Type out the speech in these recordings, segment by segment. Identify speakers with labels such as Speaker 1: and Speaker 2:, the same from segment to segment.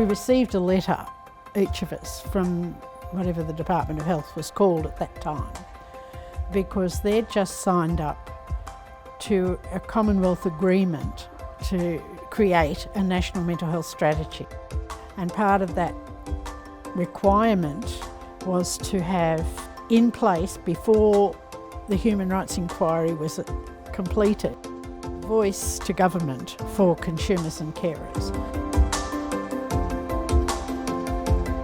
Speaker 1: We received a letter, each of us, from whatever the Department of Health was called at that time, because they'd just signed up to a Commonwealth agreement to create a national mental health strategy. And part of that requirement was to have in place, before the human rights inquiry was completed, voice to government for consumers and carers.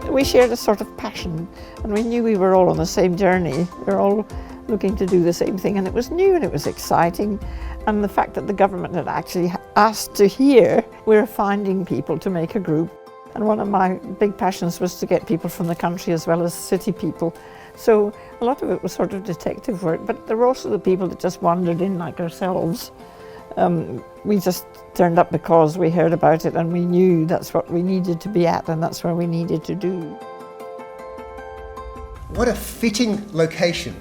Speaker 2: We shared a sort of passion, and we knew we were all on the same journey. We were all looking to do the same thing, and it was new and it was exciting. And the fact that the government had actually asked to hear, we were finding people to make a group. And one of my big passions was to get people from the country as well as city people. So a lot of it was sort of detective work, but there were also the people that just wandered in like ourselves. We just turned up because we heard about it and we knew that's what we needed to be at and that's where we needed to do.
Speaker 3: What a fitting location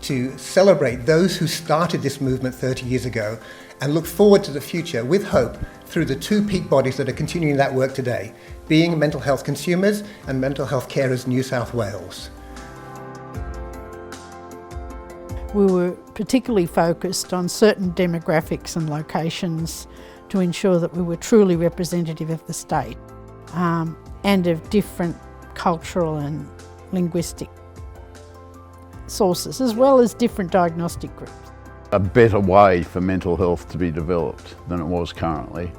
Speaker 3: to celebrate those who started this movement 30 years ago and look forward to the future with hope through the two peak bodies that are continuing that work today, being Mental Health Consumers and Mental Health Carers New South Wales.
Speaker 1: We were particularly focused on certain demographics and locations to ensure that we were truly representative of the state and of different cultural and linguistic sources, as well as different diagnostic groups.
Speaker 4: A better way for mental health to be developed than it was currently.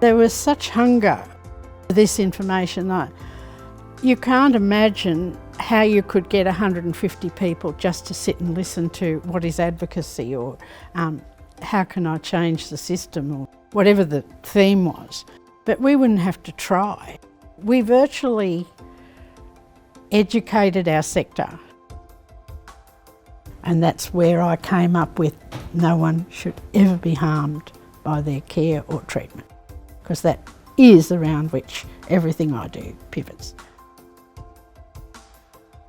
Speaker 1: There was such hunger for this information that you can't imagine how you could get 150 people just to sit and listen to what is advocacy, or how can I change the system, or whatever the theme was. But we wouldn't have to try. We virtually educated our sector. And that's where I came up with no one should ever be harmed by their care or treatment, because that is around which everything I do pivots.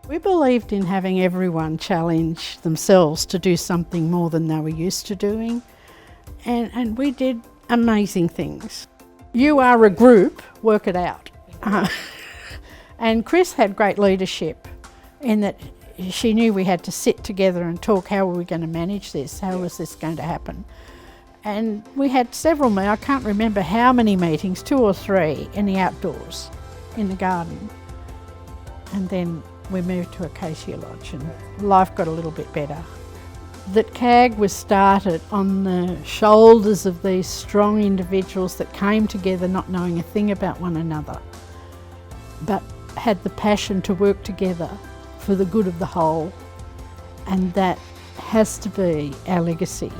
Speaker 1: We believed in having everyone challenge themselves to do something more than they were used to doing, and we did amazing things. You are a group, work it out. And Chris had great leadership in that she knew we had to sit together and talk, how were we going to manage this, how was this going to happen. And we had several, I can't remember how many meetings, 2 or 3 in the outdoors, in the garden. And then we moved to Acacia Lodge and life got a little bit better. That CAG was started on the shoulders of these strong individuals that came together not knowing a thing about one another, but had the passion to work together for the good of the whole, and that has to be our legacy.